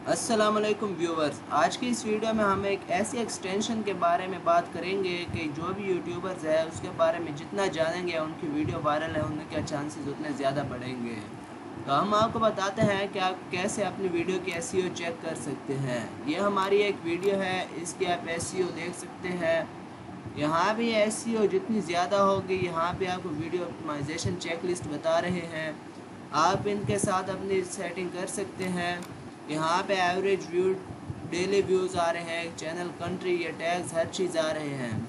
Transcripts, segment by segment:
अस्सलाम वालेकुम व्यूवर्स। आज की इस वीडियो में हम एक ऐसी एक्सटेंशन के बारे में बात करेंगे कि जो भी यूट्यूबर्स है उसके बारे में जितना जानेंगे उनकी वीडियो वायरल है उनके चांसेस उतने ज़्यादा बढ़ेंगे। तो हम आपको बताते हैं कि आप कैसे अपनी वीडियो की एसईओ चेक कर सकते हैं। ये हमारी एक वीडियो है, इसकी आप एसईओ देख सकते हैं। यहाँ भी एसईओ जितनी ज़्यादा होगी यहाँ पे आपको वीडियो ऑप्टिमाइजेशन चेकलिस्ट बता रहे हैं। आप इनके साथ अपनी सेटिंग कर सकते हैं। यहाँ पे एवरेज व्यू, डेली व्यूज़ आ रहे हैं, चैनल कंट्री, ये टैग्स हर चीज़ आ रहे हैं।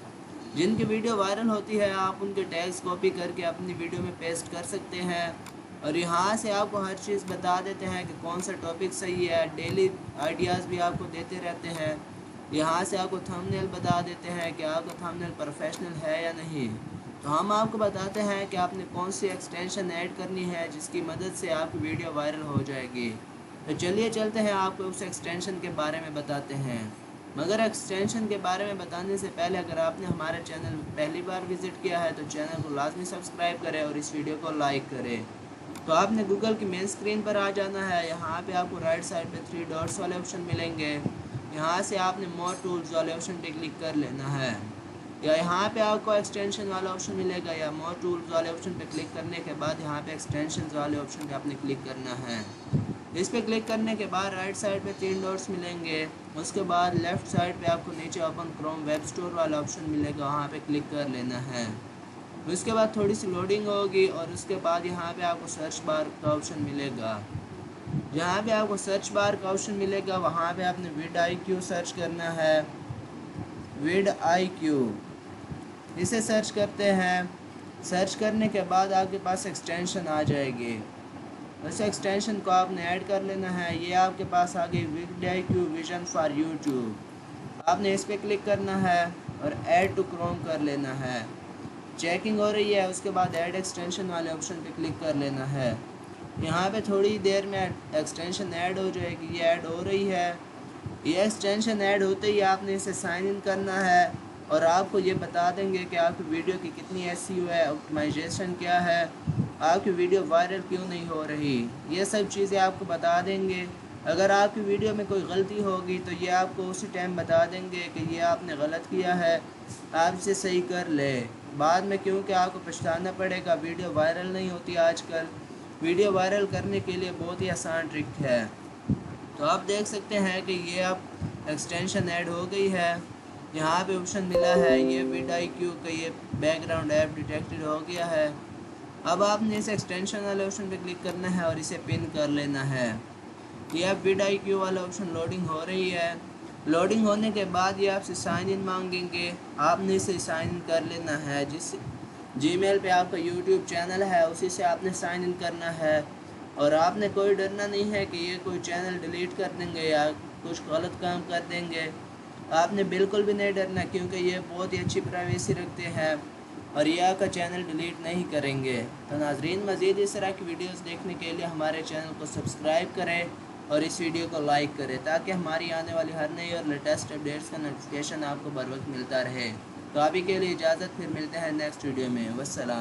जिनकी वीडियो वायरल होती है आप उनके टैग्स कॉपी करके अपनी वीडियो में पेस्ट कर सकते हैं और यहाँ से आपको हर चीज़ बता देते हैं कि कौन सा टॉपिक सही है। डेली आइडियाज़ भी आपको देते रहते हैं। यहाँ से आपको थंबनेल बता देते हैं कि आपका थंबनेल प्रोफेशनल है या नहीं। तो हम आपको बताते हैं कि आपने कौन सी एक्सटेंशन ऐड करनी है जिसकी मदद से आपकी वीडियो वायरल हो जाएगी। तो चलिए चलते हैं, आपको उस एक्सटेंशन के बारे में बताते हैं। मगर एक्सटेंशन के बारे में बताने से पहले अगर आपने हमारे चैनल पहली बार विज़िट किया है तो चैनल को लाजमी सब्सक्राइब करें और इस वीडियो को लाइक करें। तो आपने गूगल की मेन स्क्रीन पर आ जाना है। यहाँ पे आपको राइट साइड पे 3 डॉट्स वाले ऑप्शन मिलेंगे। यहाँ से आपने मोर टूल्स वाले ऑप्शन पे क्लिक कर लेना है, या यहाँ पे आपको एक्सटेंशन वाला ऑप्शन मिलेगा, या मोर टूल्स वाले ऑप्शन पे क्लिक करने के बाद यहाँ पे एक्सटेंशन वाले ऑप्शन पे आपने क्लिक करना है। इस पर क्लिक करने के बाद राइट साइड पे 3 डॉट्स मिलेंगे। उसके बाद लेफ़्ट साइड पे आपको नीचे ओपन क्रोम वेब स्टोर वाला ऑप्शन मिलेगा, वहाँ पे क्लिक कर लेना है। उसके बाद थोड़ी सी लोडिंग होगी और उसके बाद यहाँ पे आपको सर्च बार का ऑप्शन मिलेगा। जहाँ पे आपको सर्च बार का ऑप्शन मिलेगा वहाँ पे आपने विड आई क्यू सर्च करना है। विड आई क्यू इसे सर्च करते हैं। सर्च करने के बाद आपके पास एक्सटेंशन आ जाएगी। उस एक्सटेंशन को आपने ऐड कर लेना है। ये आपके पास आ गई vidIQ vision for YouTube. आपने इस पर क्लिक करना है और ऐड टू क्रोम कर लेना है। चेकिंग हो रही है, उसके बाद ऐड एक्सटेंशन वाले ऑप्शन पे क्लिक कर लेना है। यहाँ पे थोड़ी देर में एक्सटेंशन ऐड हो जाएगी। ये ऐड हो रही है। ये एक्सटेंशन ऐड होते ही आपने इसे साइन इन करना है और आपको ये बता देंगे कि आपकी वीडियो की कितनी एसईओ है, ऑप्टिमाइजेशन क्या है, आपकी वीडियो वायरल क्यों नहीं हो रही। ये सब चीज़ें आपको बता देंगे। अगर आपकी वीडियो में कोई गलती होगी तो ये आपको उसी टाइम बता देंगे कि ये आपने गलत किया है, आप इसे सही कर ले बाद में, क्योंकि आपको पछताना पड़ेगा। वीडियो वायरल नहीं होती आजकल। वीडियो वायरल करने के लिए बहुत ही आसान ट्रिक है। तो आप देख सकते हैं कि ये अब एक्सटेंशन ऐड हो गई है। यहाँ पे ऑप्शन मिला है ये विड आई क्यू का, ये बैकग्राउंड ऐप डिटेक्टेड हो गया है। अब आपने इस एक्सटेंशन वाले ऑप्शन पे क्लिक करना है और इसे पिन कर लेना है। ये अब विड आई क्यू वाला ऑप्शन लोडिंग हो रही है। लोडिंग होने के बाद ये आपसे साइन इन मांगेंगे, आपने इसे साइन इन कर लेना है। जिस जीमेल पे आपका यूट्यूब चैनल है उसी से आपने साइन इन करना है। और आपने कोई डरना नहीं है कि ये कोई चैनल डिलीट कर देंगे या कुछ गलत काम कर देंगे। आपने बिल्कुल भी नहीं डरना, क्योंकि ये बहुत ही अच्छी प्राइवेसी रखते हैं और ये आपका चैनल डिलीट नहीं करेंगे। तो नाजरीन, मज़ीद इस तरह की वीडियोस देखने के लिए हमारे चैनल को सब्सक्राइब करें और इस वीडियो को लाइक करें ताकि हमारी आने वाली हर नई और लेटेस्ट अपडेट्स का नोटिफिकेशन आपको बर वक्त मिलता रहे। तो अभी के लिए इजाज़त, फिर मिलते हैं नेक्स्ट वीडियो में। वस्सलाम।